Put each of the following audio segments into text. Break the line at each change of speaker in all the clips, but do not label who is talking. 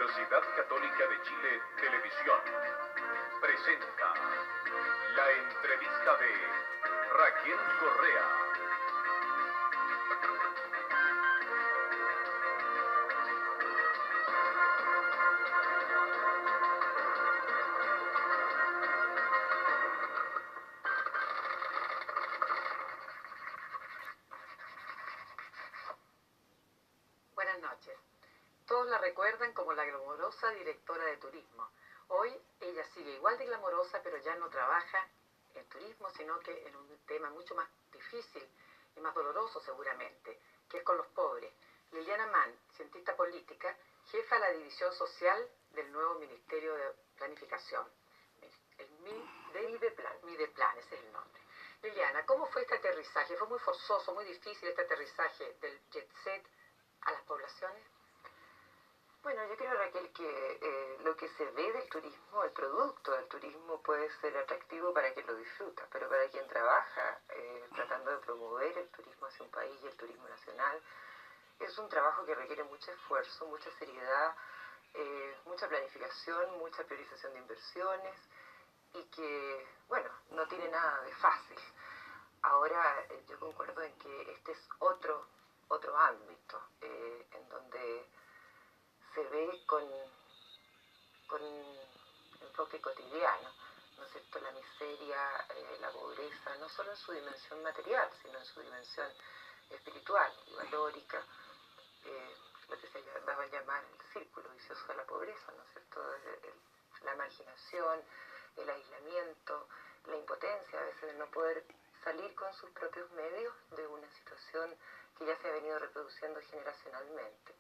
Universidad Católica de Chile Televisión presenta la entrevista de Raquel Correa.
Buenas noches. Todos la recuerdan como la glamorosa directora de turismo. Hoy ella sigue igual de glamorosa, pero ya no trabaja en turismo, sino que en un tema mucho más difícil y más doloroso seguramente, que es con los pobres. Liliana Mann, cientista política, jefa de la división social del nuevo Ministerio de Planificación. El Mideplan, ese es el nombre. Liliana, ¿cómo fue este aterrizaje? ¿Fue muy forzoso, muy difícil este aterrizaje del jet set a las poblaciones?
Bueno, yo creo, Raquel, que lo que se ve del turismo, el producto del turismo puede ser atractivo para quien lo disfruta, pero para quien trabaja tratando de promover el turismo hacia un país y el turismo nacional, es un trabajo que requiere mucho esfuerzo, mucha seriedad, mucha planificación, mucha priorización de inversiones y que, bueno, no tiene nada de fácil. Ahora, yo concuerdo en que este es otro ámbito en donde se ve con enfoque cotidiano, ¿no es cierto?, la miseria, la pobreza, no solo en su dimensión material, sino en su dimensión espiritual y valórica, lo que se daba a llamar el círculo vicioso de la pobreza, ¿no es cierto?, la marginación, el aislamiento, la impotencia a veces de no poder salir con sus propios medios de una situación que ya se ha venido reproduciendo generacionalmente.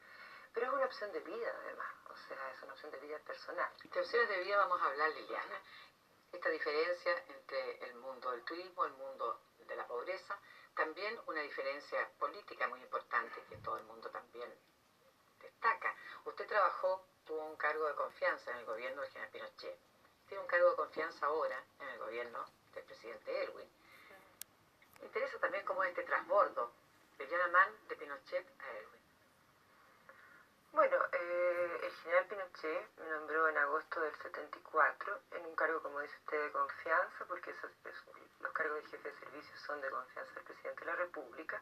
Pero es una opción de vida, además, o sea, es una opción de vida personal.
De opciones de vida vamos a hablar, Liliana. Esta diferencia entre el mundo del turismo, el mundo de la pobreza, también una diferencia política muy importante que todo el mundo también destaca. Usted tuvo un cargo de confianza en el gobierno del general Pinochet. Tiene un cargo de confianza ahora en el gobierno del presidente Elwin. Me interesa también cómo es este transbordo de Liliana Mann de Pinochet a Elwin.
Bueno, el general Pinochet me nombró en agosto del 74 en un cargo, como dice usted, de confianza, porque los cargos de jefe de servicio son de confianza del presidente de la República.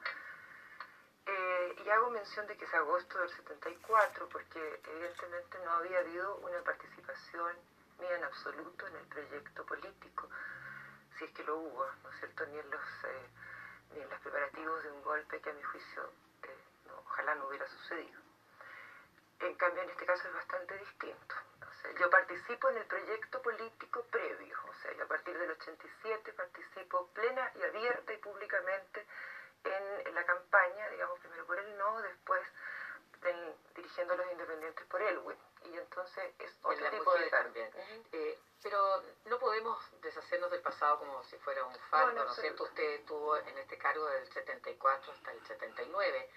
Y hago mención de que es agosto del 74 porque evidentemente no había habido una participación mía en absoluto en el proyecto político, si es que lo hubo, ¿no es cierto?, ni en los preparativos de un golpe que a mi juicio ojalá no hubiera sucedido. En cambio, en este caso es bastante distinto. O sea, yo participo en el proyecto político previo. O sea, yo a partir del 87 participo plena y abierta y públicamente en la campaña, digamos, primero por el no, después dirigiendo a los independientes por Elwin. Y entonces es otro tipo de
también. Pero no podemos deshacernos del pasado como si fuera un fardo, ¿no es cierto? Usted estuvo en este cargo del 74 hasta el 79,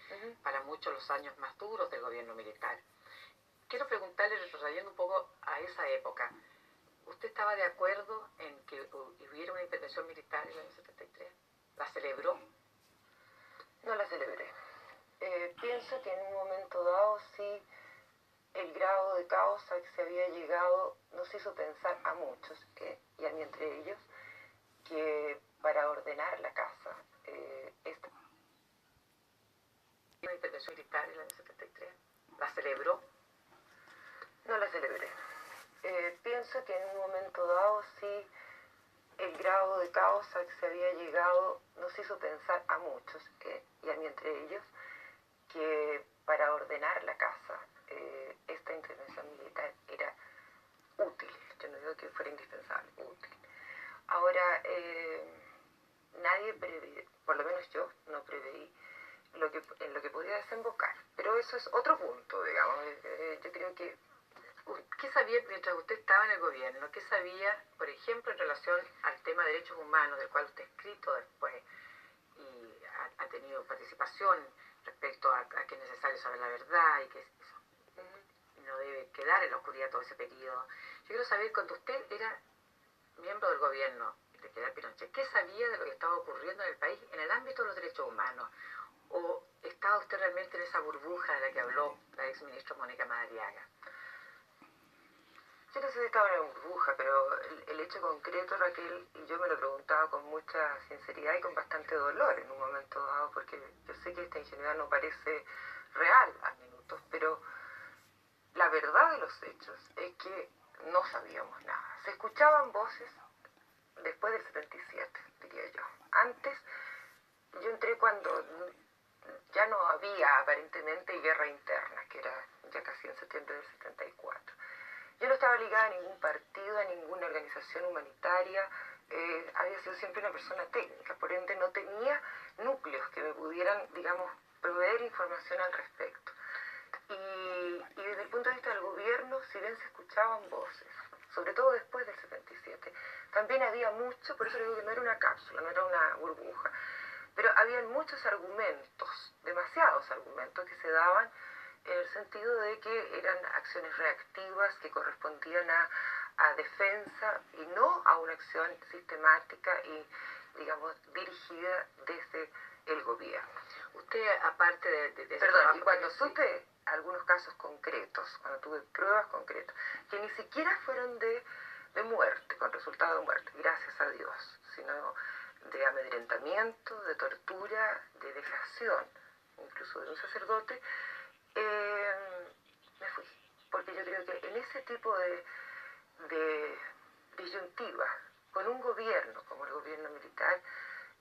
para muchos los años más duros del gobierno militar. Quiero preguntarle, retrocediendo un poco a esa época, ¿usted estaba de acuerdo en que hubiera una intervención militar en el año 73? ¿La celebró?
No la celebré. Pienso que en un momento dado sí el grado de caos al que se había llegado nos hizo pensar a muchos, y a mí entre ellos, que para ordenar la casa,
¿Una intervención militar en el año 73? ¿La celebró?
No la celebré. Pienso que en un momento dado sí el grado de caos al que se había llegado nos hizo pensar a muchos, y a mí entre ellos, que para ordenar la casa esta intervención militar era útil. Yo no digo que fuera indispensable, útil. Ahora, nadie prevé, por lo menos yo no preveí en lo que podía desembocar. Pero eso es otro punto, digamos. Yo creo que...
¿Qué sabía mientras usted estaba en el gobierno? ¿Qué sabía, por ejemplo, en relación al tema de derechos humanos, del cual usted ha escrito después y ha tenido participación respecto a que es necesario saber la verdad y que no debe quedar en la oscuridad todo ese periodo? Yo quiero saber, cuando usted era miembro del gobierno de general Pinochet, ¿qué sabía de lo que estaba ocurriendo en el país en el ámbito de los derechos humanos? ¿O estaba usted realmente en esa burbuja de la que habló la exministra Mónica Madariaga?
Yo no sé si estaba en una burbuja, pero el hecho concreto, Raquel, y yo me lo preguntaba con mucha sinceridad y con bastante dolor en un momento dado, porque yo sé que esta ingenuidad no parece real a minutos, pero la verdad de los hechos es que no sabíamos nada. Se escuchaban voces después del 77, diría yo. Antes, yo entré cuando ya no había aparentemente guerra interna, que era ya casi en septiembre del 74. Yo no estaba ligada a ningún partido, a ninguna organización humanitaria, había sido siempre una persona técnica, por ende no tenía núcleos que me pudieran, digamos, proveer información al respecto. Y desde el punto de vista del gobierno, si bien se escuchaban voces, sobre todo después del 77, también había mucho, por eso digo que no era una cápsula, no era una burbuja, pero habían muchos argumentos, demasiados argumentos que se daban en el sentido de que eran acciones reactivas que correspondían a defensa y no a una acción sistemática y, digamos, dirigida desde el gobierno.
Usted, aparte de
Perdón, y cuando supe algunos casos concretos, cuando tuve pruebas concretas, que ni siquiera fueron de muerte, con resultado de muerte, gracias a Dios, sino de amedrentamiento, de tortura, de vejación, incluso de un sacerdote, me fui. Porque yo creo que en ese tipo de disyuntiva, con un gobierno como el gobierno militar,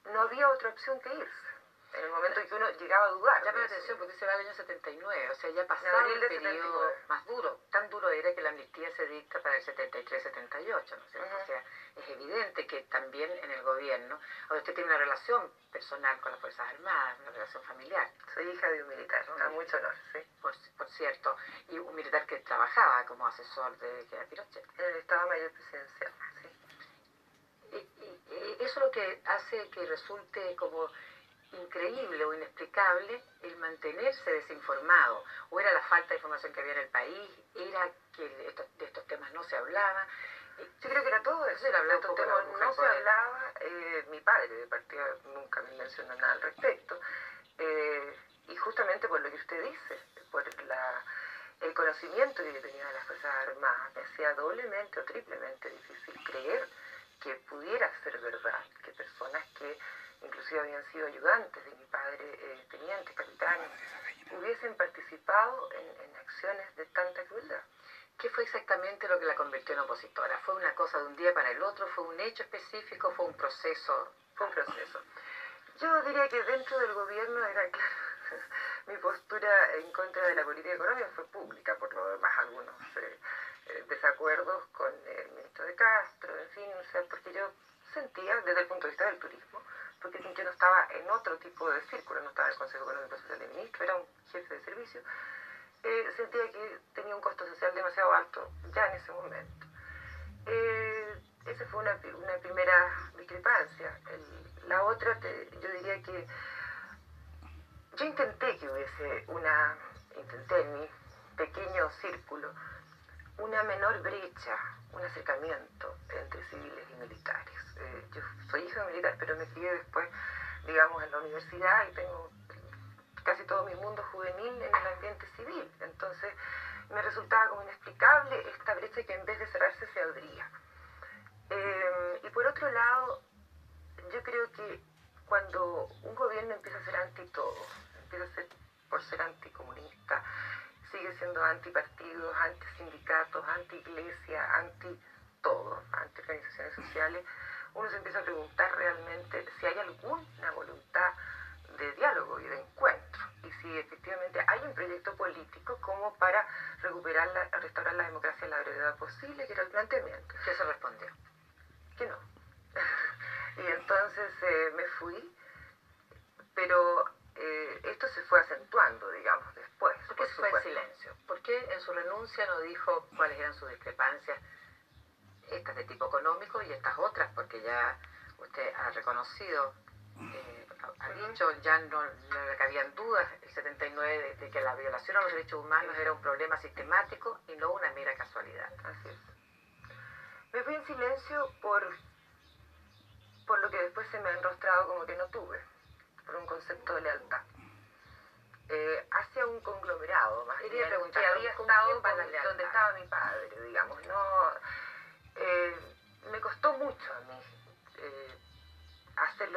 no había otra opción que irse. En el momento en que uno llegaba a dudar.
Llama la atención porque se va al año 79, o sea, ya pasaba el periodo más duro. Tan duro era que la amnistía se dicta para el 73-78, ¿no es cierto? O sea, es evidente que también en el gobierno, ahora usted tiene una relación personal con las Fuerzas Armadas, una relación familiar.
Soy hija de un militar, a mucho honor, sí.
Por cierto, y un militar que trabajaba como asesor de Pinochet.
En el Estado Mayor Presidencial, sí.
Eso es lo que hace que resulte como increíble o inexplicable el mantenerse desinformado, o era la falta de información que había en el país, era que de estos temas no se hablaba.
Yo creo que era todo eso,
era
no se hablaba, mi padre de partida nunca me mencionó nada al respecto, y justamente por lo que usted dice, por el conocimiento que yo tenía de las Fuerzas Armadas, me hacía doblemente o triplemente difícil creer que pudiera ser verdad, que personas que inclusive habían sido ayudantes de mi padre, tenientes, capitanes, hubiesen participado en acciones de tanta crueldad.
¿Qué fue exactamente lo que la convirtió en opositora? ¿Fue una cosa de un día para el otro? ¿Fue un hecho específico? ¿Fue un proceso?
Fue un proceso. Yo diría que dentro del gobierno era claro, mi postura en contra de la política económica fue pública, por lo demás algunos desacuerdos con el ministro de Castro, en fin, o sea, porque yo sentía, desde el punto de vista del turismo, porque yo no estaba en otro tipo de círculo, no estaba en el Consejo Económico y Social de Ministros, era un jefe de servicio, sentía que tenía un costo social demasiado alto ya en ese momento. Esa fue una primera discrepancia. La otra, yo diría que yo intenté que hubiese intenté en mi pequeño círculo, una menor brecha, un acercamiento entre civiles y militares. Yo soy hija de militar, pero me crié después, digamos, en la universidad y tengo casi todo mi mundo juvenil en el ambiente civil. Entonces, me resultaba como inexplicable esta brecha que en vez de cerrarse se abría. Y por otro lado, yo creo que cuando un gobierno empieza a ser anti todo, empieza a ser por ser anticomunista, sigue siendo antipartidos, antisindicatos, anti-iglesia, anti-todo, anti-organizaciones sociales, uno se empieza a preguntar realmente si hay alguna voluntad de diálogo y de encuentro, y si efectivamente hay un proyecto político como para restaurar la democracia en la brevedad posible, que era el planteamiento.
¿Qué se respondió?
Que no. Y entonces me fui, pero esto se fue acentuando, digamos, después.
¿Por qué se fue en silencio? ¿Por qué en su renuncia no dijo cuáles eran sus discrepancias, estas de tipo económico y estas otras? Porque ya usted ha reconocido, ha dicho, ya no le cabían dudas el 79 de que la violación a los derechos humanos era un problema sistemático y no una mera casualidad.
Así es. Me fui en silencio por lo que después se me ha enrostrado como que no tuve, por un concepto de lealtad. Hacia un conglomerado, más bien, que había estado donde estaba mi padre, digamos, no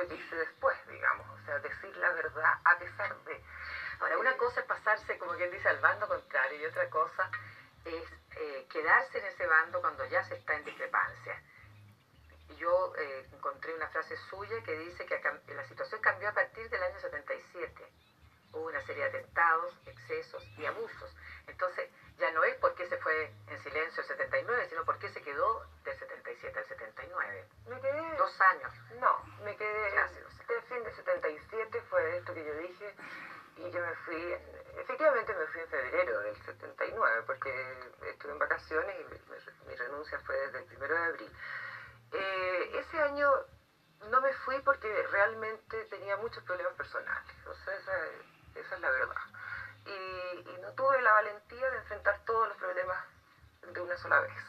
lo que hice después, digamos, o sea, decir la verdad a pesar de.
Ahora, una cosa es pasarse, como quien dice, al bando contrario, y otra cosa es quedarse en ese bando cuando ya se está en discrepancia. Yo encontré una frase suya que dice que la situación cambió a partir del año 77. Hubo una serie de atentados, excesos y abusos. Entonces, ya no es por qué se fue en silencio el 79, sino por qué se quedó del 77 al 79.
Me quedé...
2 años.
No, me quedé...
Casi 2 años.
El fin de 77 fue esto que yo dije, y yo me fui... Efectivamente me fui en febrero del 79, porque estuve en vacaciones y mi renuncia fue desde el 1 de abril. Ese año no me fui porque realmente tenía muchos problemas personales, o sea, esa es la verdad. Y no tuve la valentía de enfrentar todos los problemas de una sola vez.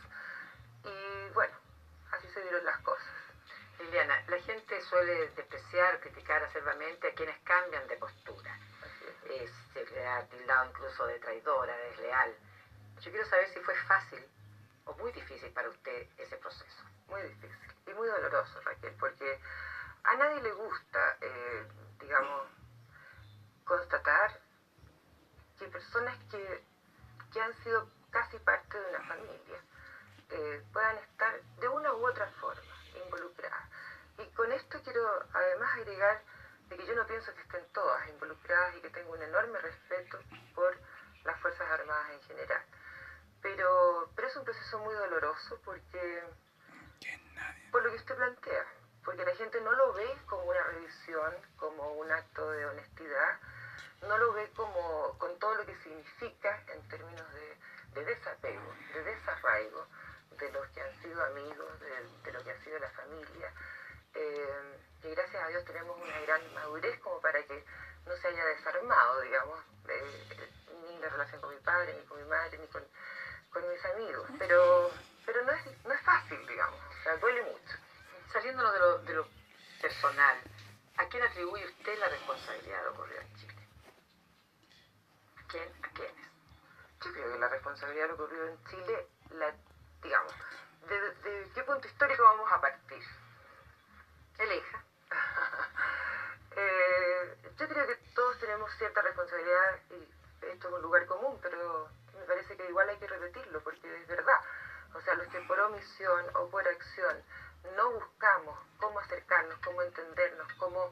Y bueno, así se dieron las cosas.
Liliana, la gente suele despreciar, criticar acerbamente a quienes cambian de postura. Se le ha tildado incluso de traidora, de desleal. Yo quiero saber si fue fácil o muy difícil para usted ese proceso.
Muy difícil y muy doloroso, Raquel, porque a nadie le gusta, digamos, constatar que personas que han sido casi parte de una familia puedan estar de una u otra forma involucradas. Y con esto quiero además agregar de que yo no pienso que estén todas involucradas y que tengo un enorme respeto por las Fuerzas Armadas en general. Pero es un proceso muy doloroso porque, por lo que usted plantea, porque la gente no lo ve como una revisión, como un acto de honestidad, no lo ve como con todo lo que significa en términos de desapego, de desarraigo de los que han sido amigos, de lo que ha sido la familia. Y gracias a Dios tenemos una gran madurez como para que no se haya desarmado, digamos, ni la relación con mi padre, ni con mi madre, ni con mis amigos. Pero no es fácil, digamos, o sea, duele mucho.
Saliéndonos de lo personal, ¿a quién atribuye usted la responsabilidad de lo ocurrido en Chile? ¿A quiénes?
Yo creo que la responsabilidad de lo ocurrido en Chile, digamos, ¿de qué punto histórico vamos a partir?
Elija.
Yo creo que todos tenemos cierta responsabilidad y esto es un lugar común, pero me parece que igual hay que repetirlo porque es verdad. O sea, los que por omisión o por acción no buscamos cómo acercarnos, cómo entendernos, cómo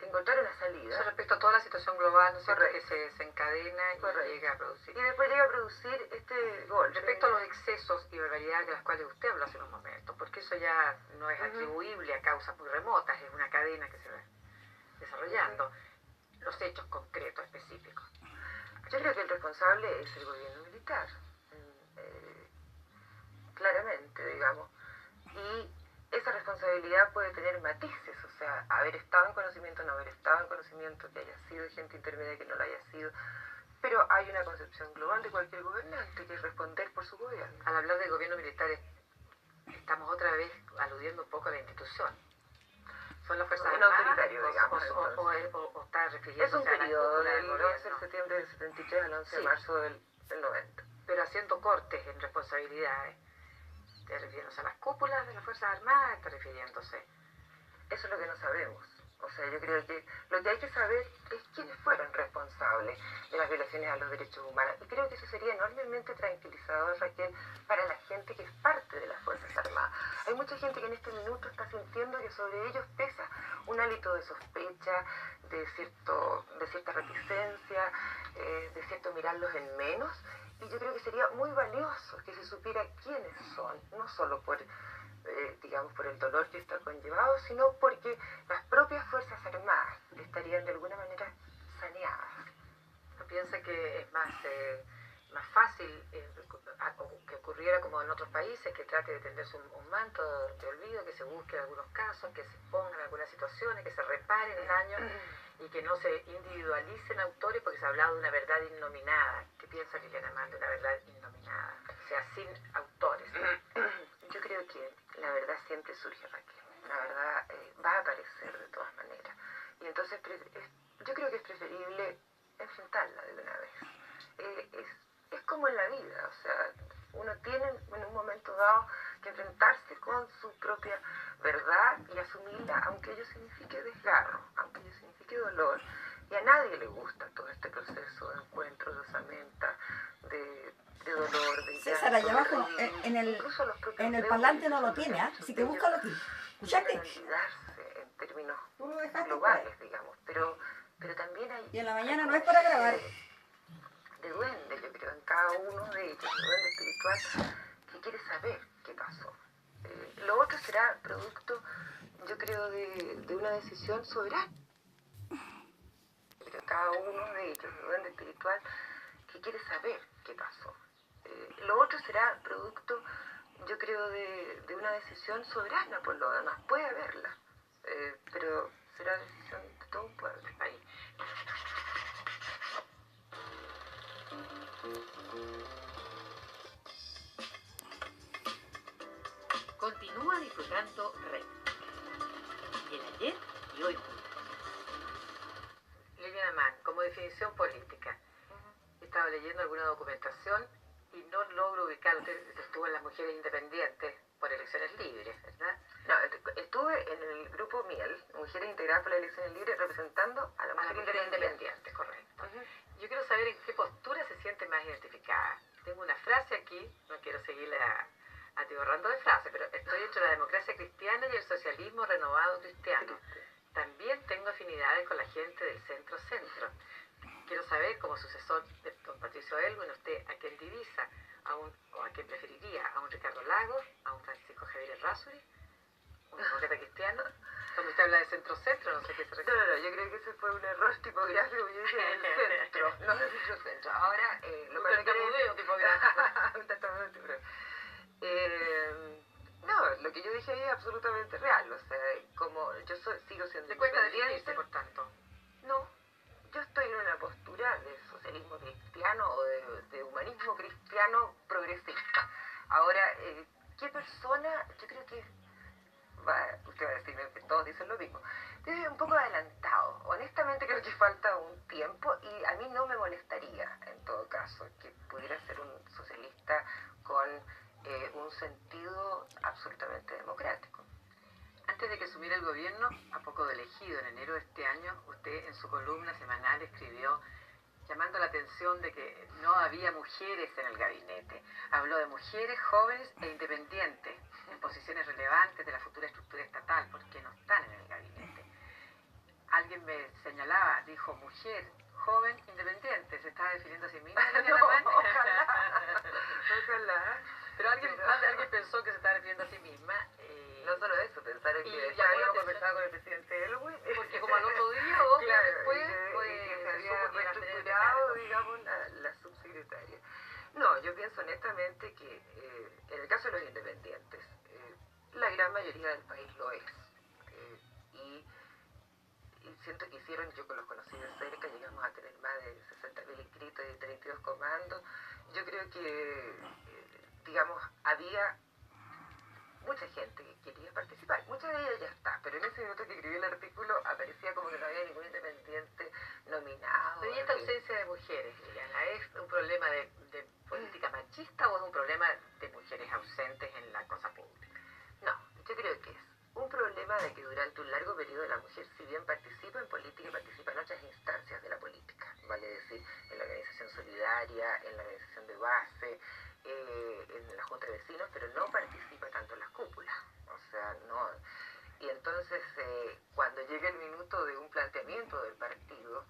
encontrar una salida.
Eso respecto a toda la situación global, ¿no es cierto?, que se desencadena y
Correcto.
llega a producir.
Y después llega a producir este golpe.
Respecto a los excesos y barbaridades de las cuales usted habló hace unos momentos, porque eso ya no es atribuible a causas muy remotas, es una cadena que se va desarrollando. Los hechos concretos, específicos.
Yo creo que el responsable es el gobierno militar, claramente, digamos. Y esa responsabilidad puede tener matices, o sea, haber estado en conocimiento, no haber estado en conocimiento, que haya sido gente intermedia, que no lo haya sido. Pero hay una concepción global de cualquier gobernante, que es responder por su gobierno.
Al hablar del gobierno militar, estamos otra vez aludiendo un poco a la institución. ¿Son las Fuerzas Armadas o está refiriéndose
es un
a la
periodo
cúpula
del 11 de
gobierno?
septiembre del 73 al 11 de marzo del 90.
Pero haciendo cortes en responsabilidades. ¿Está refiriéndose a las cúpulas de las Fuerzas Armadas? ¿Está refiriéndose?
Eso es lo que no sabemos. O sea, yo creo que lo que hay que saber es quiénes fueron responsables de las violaciones a los derechos humanos. Y creo que eso sería enormemente tranquilizador, Raquel, para la gente que es parte de las Fuerzas Armadas. Hay mucha gente que en este minuto está sintiendo que sobre ellos pesa un hálito de sospecha, de cierta reticencia, de cierto mirarlos en menos. Y yo creo que sería muy valioso que se supiera quiénes son, no solo por el dolor que está conllevado, sino porque las propias Fuerzas Armadas estarían de alguna manera saneadas.
¿No piensa que es más fácil que ocurriera como en otros países, que trate de tenderse un manto de olvido, que se busque algunos casos, que se pongan algunas situaciones, que se reparen daños y que no se individualicen autores porque se ha hablado de una verdad innominada? ¿Qué piensa Liliana Mann de una verdad innominada? O sea, sin autores.
Yo creo que la verdad siempre surge, Raquel. La verdad va a aparecer de todas maneras. Y entonces yo creo que es preferible enfrentarla de una vez. Es como en la vida, o sea, uno tiene en un momento dado que enfrentarse con su propia verdad y asumirla Y a nadie le gusta todo este proceso de encuentro, de osamenta, de dolor, de
César, allá abajo, en el parlante no lo tiene, ¿ah? Así que búscalo aquí. ¿Escuchaste?
Olvidarse en términos
Tú lo dejaste
globales, digamos, pero también hay...
Y en la mañana no es para grabar.
De duende, yo creo, en cada uno de ellos, de duende espiritual, que quiere saber qué pasó. Lo otro será producto, yo creo, de una decisión soberana. Pero cada uno de ellos, de duende espiritual, que quiere saber qué pasó. Lo otro será producto, yo creo, de una decisión soberana, por lo demás. Puede haberla, pero será decisión de todo un pueblo. Ahí.
Continúa disfrutando Rey. Y el ayer y hoy juntos. Liliana Mann, como definición política. He estado leyendo alguna documentación y no logro ubicar. Usted estuvo en las mujeres independientes por elecciones libres, ¿verdad?
No, estuve en el grupo Miel, Mujeres Integradas por las Elecciones Libres, representando a la mujer independiente.
Correcto. Yo quiero saber en qué postura se siente más identificada. Tengo una frase aquí, no quiero seguirla atiborrando de frases, pero estoy entre la democracia cristiana y el socialismo renovado cristiano. También tengo afinidades con la gente del centro-centro. Quiero saber, como sucesor de don Patricio Aylwin, usted a quién divisa, o a quién preferiría, a un Ricardo Lagos, a un Francisco Javier Errázuriz, un demócrata cristiano. Cuando usted habla de centro-centro, no sé qué se refiere.
No, yo creo que ese fue un error tipográfico, yo dije del centro, no del centro. Ahora, lo que
tartamudeo tipográfico.
Un tartamudeo tipográfico. No, lo que yo dije ahí es absolutamente real, o sea, como yo sigo siendo
¿Le cuesta
independiente,
definirse, por tanto?
No, yo estoy en una postura de socialismo cristiano o de humanismo cristiano progresista. Ahora, ¿qué persona? Yo creo que usted va a decirme que todos dicen lo mismo. Estoy un poco adelantado. Honestamente creo que falta un tiempo y a mí no me molestaría, en todo caso, que pudiera ser un socialista con un sentido absolutamente democrático.
Antes de que asumiera el gobierno, a poco de elegido en enero de este año, usted en su columna semanal escribió llamando la atención de que no había mujeres en el gabinete. Habló de mujeres jóvenes e independientes en posiciones relevantes de la futura estructura estatal, porque no están en el gabinete. Alguien me señalaba, dijo, mujer, joven, independiente. ¿Se estaba definiendo a sí misma?
No, ojalá.
Pero alguien pensó que se estaba refiriendo a sí misma.
No solo eso, pensaron que
ya
ya habíamos
bueno,
conversado con el presidente Elwin.
Porque como al otro día o dos días
claro,
después,
que se había
supo que iba a tener
reestructurado, digamos, la subsecretaria. No, yo pienso honestamente que en el caso de los independientes, la gran mayoría del país lo es. Y siento que hicieron, yo los conocí de cerca, llegamos a tener más de 60.000 inscritos y 32 comandos. Yo creo que, digamos, había mucha gente que quería participar. Mucha de ellas ya está, pero en ese minuto que escribí el artículo aparecía como que no había ningún independiente nominado.
Pero ¿y esta ausencia de mujeres, Liliana, es un problema de política machista o es un problema de mujeres ausentes en la cosa pública?
No, yo creo que es un problema de que durante un largo periodo la mujer, si bien participa en política, participa en otras instancias de la política, vale decir, en la organización solidaria, en la organización de base, en la junta de vecinos, pero no participa tanto en las cúpulas, o sea, no. Y entonces, cuando llega el minuto de un planteamiento del partido,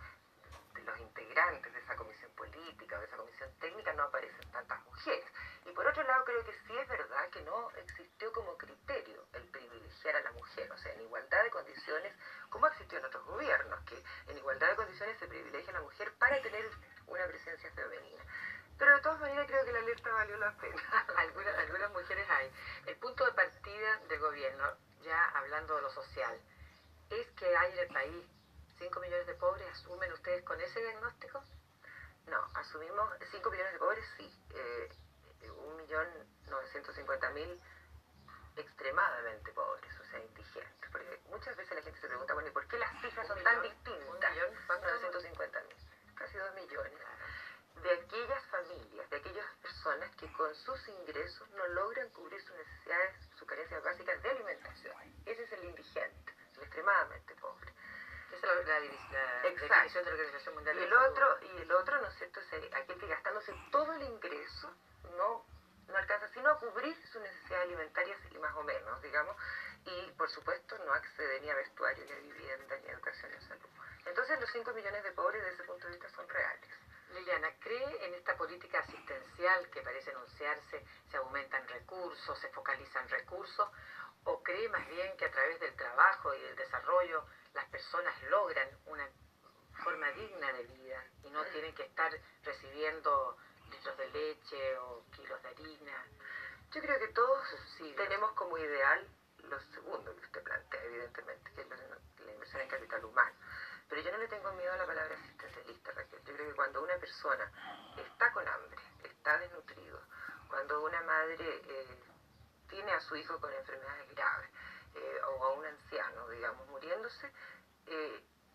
de los integrantes de esa comisión política o de esa comisión técnica, no aparecen tantas mujeres. Y por otro lado, creo que sí es verdad que no existió como criterio el privilegiar a la mujer, o sea, en igualdad de condiciones, como existió en otros gobiernos, que en igualdad de condiciones se privilegia a la mujer para tener una presencia femenina. Pero de todas maneras creo que la alerta valió la pena.
algunas mujeres hay. El punto de partida del gobierno, ya hablando de lo social, es que hay en el país 5 millones de pobres. ¿Asumen ustedes con ese diagnóstico?
No, asumimos 5 millones de pobres, sí. 1.950.000 extremadamente pobres, o sea, indigentes. Porque muchas veces la gente se pregunta, bueno, ¿y por qué las cifras son tan distintas? 950.000, casi 2 millones. De aquellas familias, de aquellas personas que con sus ingresos no logran cubrir sus necesidades, sus carencias básicas de alimentación. Ese es el indigente, el extremadamente pobre.
Esa es la definición de la Organización Mundial
y
de
el
la Salud.
otro, y el otro, ¿no es cierto?, es aquel que gastándose todo el ingreso no alcanza sino a cubrir sus necesidades alimentarias y más o menos, digamos, y por supuesto no accede ni a vestuario, ni a vivienda, ni a educación, ni a salud. Entonces los 5 millones de pobres desde ese punto de vista son reales.
Liliana, ¿cree en esta política asistencial que parece anunciarse, se aumentan recursos, se focalizan recursos, o cree más bien que a través del trabajo y del desarrollo las personas logran una forma digna de vida y no tienen que estar recibiendo litros de leche o kilos de harina?
Yo creo que todos
Subsidios.
tenemos como ideal lo segundo que usted plantea, evidentemente, que es la inversión en capital humano. Pero yo no le tengo miedo a la palabra asistencialista, Raquel. Yo creo que cuando una persona está con hambre, está desnutrido, cuando una madre tiene a su hijo con enfermedades graves o a un anciano, digamos, muriéndose,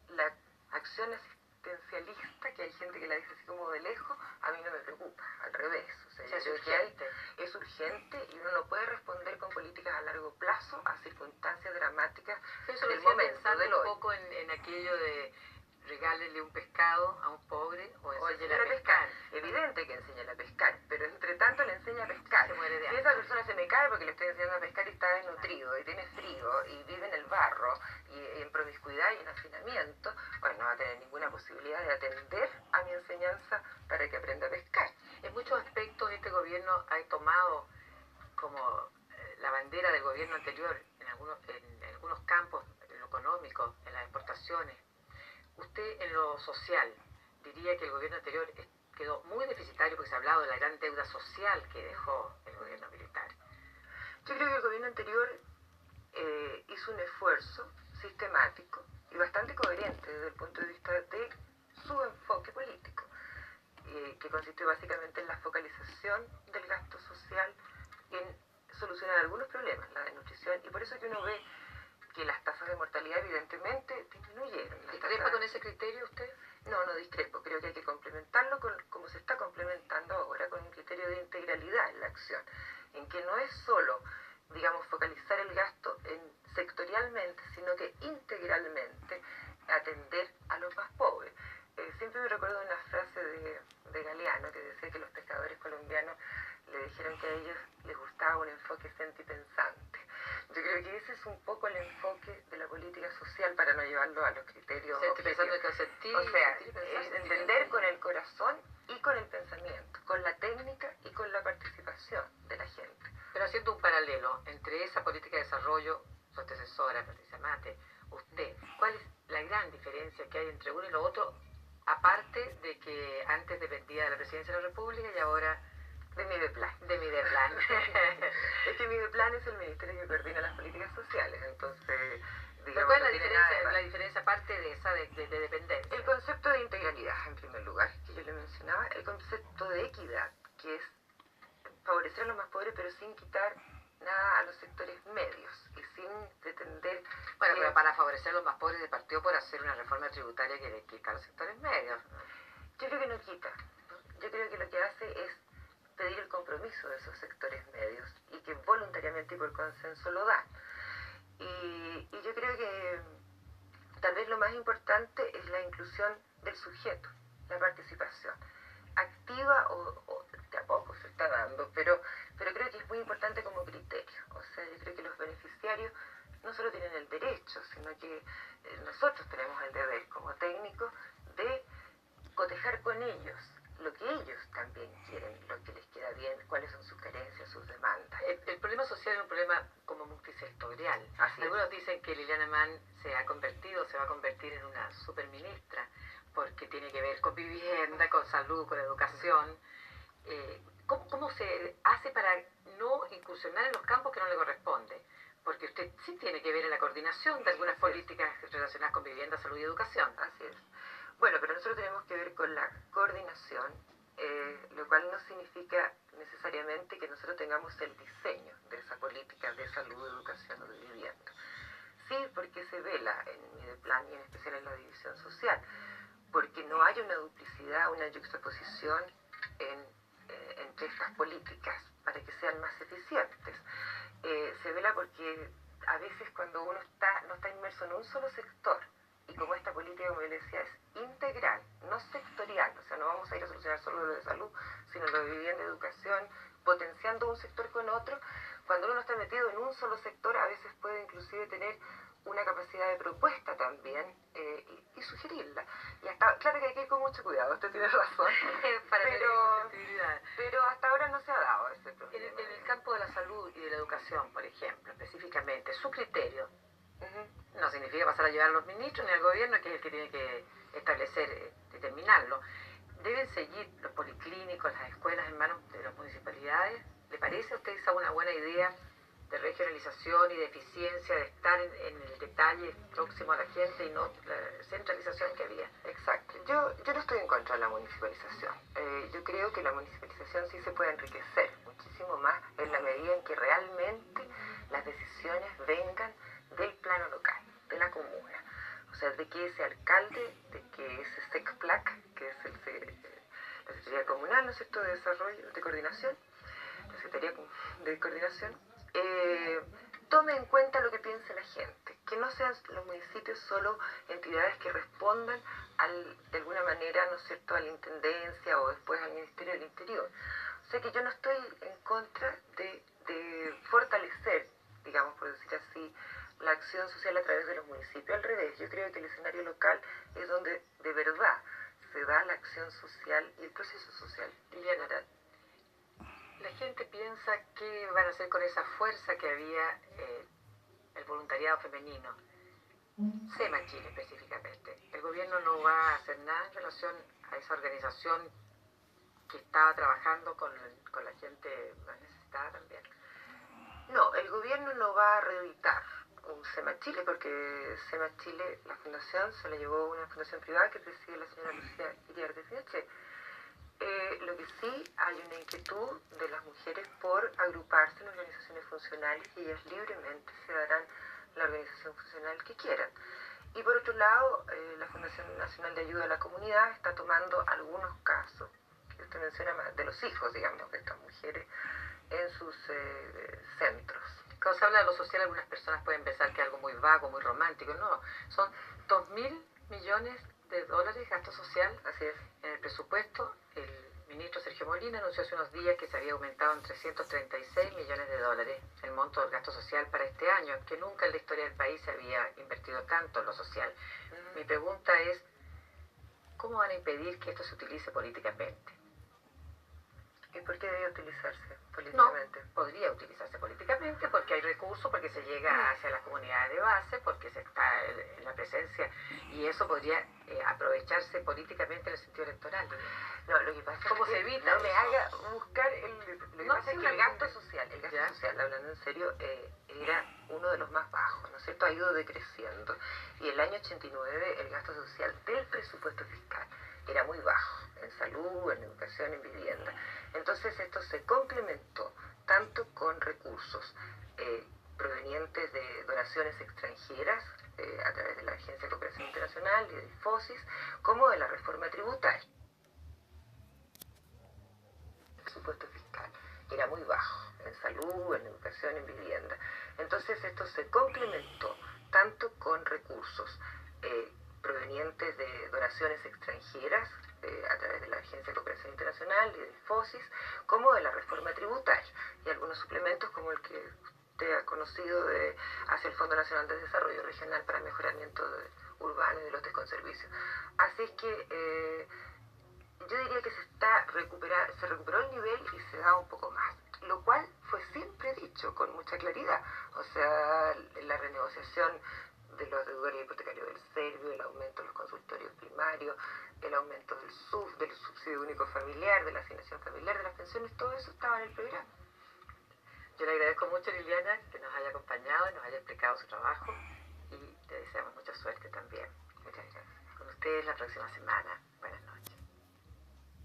la acción asistencialista, que hay gente que la dice así como de lejos, a mí no me preocupa, al revés. O sea,
Es
yo creo que
urgente.
es urgente y uno no puede responder con políticas a largo plazo a circunstancias dramáticas
Eso lo
del
decía
momento,
pensando
del
un
hoy.
poco en aquello de regálenle un pescado a un pobre o
O
enséñele
enseñar
a
a pescar.
pescar.
Evidente que enseña a pescar, pero entre tanto le enseña a pescar.
Se muere de
Si
hambre.
esa persona se me cae porque le estoy enseñando a pescar y está desnutrido y tiene frío y vive en el barro y en promiscuidad y en hacinamiento, bueno, no va a tener ninguna posibilidad de atender a mi enseñanza para que aprenda a pescar.
En muchos aspectos este gobierno ha tomado como la bandera del gobierno anterior en algunos campos, en lo económico, en las exportaciones. Usted en lo social diría que el gobierno anterior quedó muy deficitario porque se ha hablado de la gran deuda social que dejó el gobierno militar.
Yo creo que el gobierno anterior hizo un esfuerzo sistemático y bastante coherente desde el punto de vista de su enfoque político, que consistió básicamente en la focalización del gasto social en solucionar algunos problemas, la desnutrición, y por eso que uno ve que las tasas de mortalidad evidentemente disminuyeron.
¿Discrepa con ese criterio usted?
No discrepo. Creo que hay que complementarlo como se está complementando ahora con un criterio de integralidad en la acción, en que no es solo, digamos, focalizar el gasto sectorialmente, sino que integralmente atender a los más pobres. Siempre me recuerdo una frase de Galeano que decía que los pescadores colombianos le dijeron que a ellos les gustaba un enfoque sentipensante. Yo creo que ese es un poco el enfoque de la política social para no llevarlo a los criterios
Estoy pensando en
objetivos.
que sentir,
O sea,
sentir, pensar,
es
sentir,
entender
pensar.
con el corazón y con el pensamiento, con la técnica y con la participación de la gente.
Pero haciendo un paralelo entre esa política de desarrollo, su antecesora, Patricia Mate, usted, ¿cuál es la gran diferencia que hay entre uno y lo otro, aparte de que antes dependía de la Presidencia de la República y ahora
De Mideplan.
de Mideplan?
Es que Mideplan es el ministerio que coordina las políticas sociales, entonces,
¿Pero
digamos,
¿cuál es
no
la
tiene
diferencia,
nada de malo.
la diferencia aparte de esa de dependencia?
El concepto de integralidad, en primer lugar, que yo le mencionaba, el concepto de equidad, que es favorecer a los más pobres, pero sin quitar nada a los sectores medios y sin pretender...
Bueno,
que-
pero para favorecer a los más pobres se partió por hacer una reforma tributaria que le quita a los sectores medios.
Yo creo que no quita, ¿no? Yo creo que lo que hace es pedir el compromiso de esos sectores medios y que voluntariamente y por consenso lo dan. Y yo creo que tal vez lo más importante es la inclusión del sujeto, la participación activa o de a poco se está dando, pero creo que es muy importante como criterio. O sea, yo creo que los beneficiarios no solo tienen el derecho, sino que nosotros tenemos el deber como técnicos de cotejar con ellos lo que ellos también quieren, lo que les queda bien, cuáles son sus carencias, sus demandas.
El problema social es un problema como multisectorial.
Así es.
Algunos dicen que Liliana Mann se va a convertir en una superministra, porque tiene que ver con vivienda, con salud, con educación. ¿Cómo se hace para no incursionar en los campos que no le corresponde? Porque usted sí tiene que ver en la coordinación de algunas políticas relacionadas con vivienda, salud y educación.
Así es. Bueno, pero nosotros tenemos que ver con la coordinación, lo cual no significa necesariamente que nosotros tengamos el diseño de esa política de salud, educación o de vivienda. Sí, porque se vela en Mideplan y en especial en la división social, porque no hay una duplicidad, una yuxtaposición entre estas políticas para que sean más eficientes. Se vela porque a veces cuando uno no está inmerso en un solo sector, y como esta política política, como yo le decía, es integral, no sectorial. O sea, no vamos a ir a solucionar solo lo de salud, sino lo de vivienda, educación, potenciando un sector con otro. Cuando uno está metido en un solo sector, a veces puede inclusive tener una capacidad de propuesta también y sugerirla. Y hasta, claro que hay que ir con mucho cuidado, usted tiene razón, pero hasta ahora no se ha dado ese problema.
En el campo de la salud y de la educación, por ejemplo, específicamente, su criterio no significa pasar a llevar a los ministros ni al gobierno, que es el que tiene que establecer, determinarlo. ¿Deben seguir los policlínicos, las escuelas en manos de las municipalidades? ¿Le parece a usted esa una buena idea de regionalización y de eficiencia, de estar en el detalle próximo a la gente y no la centralización que había?
Exacto. Yo no estoy en contra de la municipalización. Yo creo que la municipalización sí se puede enriquecer muchísimo más en la medida en que realmente las decisiones vengan del plano local, de la comuna. O sea, de que ese alcalde, de que ese SECPLAC, que es la Secretaría Comunal, ¿no es cierto?, de Desarrollo, de Coordinación, la Secretaría de Coordinación, tome en cuenta lo que piensa la gente, que no sean los municipios solo entidades que respondan de alguna manera, ¿no es cierto?, a la Intendencia o después al Ministerio del Interior. O sea que yo no estoy en contra de fortalecer, digamos, por decir así, la acción social a través de los municipios. Al revés, yo creo que el escenario local es donde de verdad se da la acción social y el proceso social en general.
La gente piensa que van a hacer con esa fuerza que había el voluntariado femenino. SEMA Chile específicamente. El gobierno no va a hacer nada en relación a esa organización que estaba trabajando con la gente más necesitada también.
No, el gobierno no va a reeditar un SEMA Chile, porque SEMA Chile, la fundación, se la llevó una fundación privada que preside la señora Lucía Iriarte Pinochet. Lo que sí hay una inquietud de las mujeres por agruparse en organizaciones funcionales y ellas libremente se darán la organización funcional que quieran. Y por otro lado, la Fundación Nacional de Ayuda a la Comunidad está tomando algunos casos, que usted menciona, de los hijos, digamos, de estas mujeres en sus centros.
Cuando se habla de lo social, algunas personas pueden pensar que es algo muy vago, muy romántico. No, son 2.000 millones de dólares gasto social.
Así es.
En el presupuesto, el ministro Sergio Molina anunció hace unos días que se había aumentado en 336 millones de dólares el monto del gasto social para este año, que nunca en la historia del país se había invertido tanto en lo social. Mi pregunta es, ¿cómo van a impedir que esto se utilice políticamente?
¿Y por qué debe utilizarse políticamente?
No, podría utilizarse políticamente porque hay recursos, porque se llega hacia las comunidades de base, porque se está en la presencia y eso podría aprovecharse políticamente en el sentido electoral.
No, lo que pasa
¿Cómo
es que
se evita
no me
eso?
haga buscar lo que
No,
pasa
sí,
es que el gasto social, hablando en serio, era uno de los más bajos, ¿no es cierto? Ha ido decreciendo. Y el año 89 el gasto social del presupuesto fiscal era muy bajo, en salud, en educación, en vivienda. Entonces esto se complementó tanto con recursos provenientes de donaciones extranjeras a través de la Agencia de Cooperación Internacional y de FOSIS, como de la reforma tributaria. El presupuesto fiscal era muy bajo, en salud, en educación, en vivienda. Entonces esto se complementó tanto con recursos provenientes de donaciones extranjeras a través de la Agencia de Cooperación Internacional y del FOSIS, como de la reforma tributaria y algunos suplementos como el que usted ha conocido hacia el Fondo Nacional de Desarrollo Regional para Mejoramiento Urbano y de lotes con servicios. Así es que yo diría que se recuperó el nivel y se da un poco más, lo cual fue siempre dicho con mucha claridad. O sea, la renegociación de los deudores hipotecarios del Servio, el aumento de los consultorios primarios, el aumento del SUF, del subsidio único familiar, de la asignación familiar, de las pensiones, todo eso estaba en el programa.
Yo le agradezco mucho, Liliana, que nos haya acompañado y nos haya explicado su trabajo y te deseamos mucha suerte también.
Muchas gracias.
Con ustedes la próxima semana.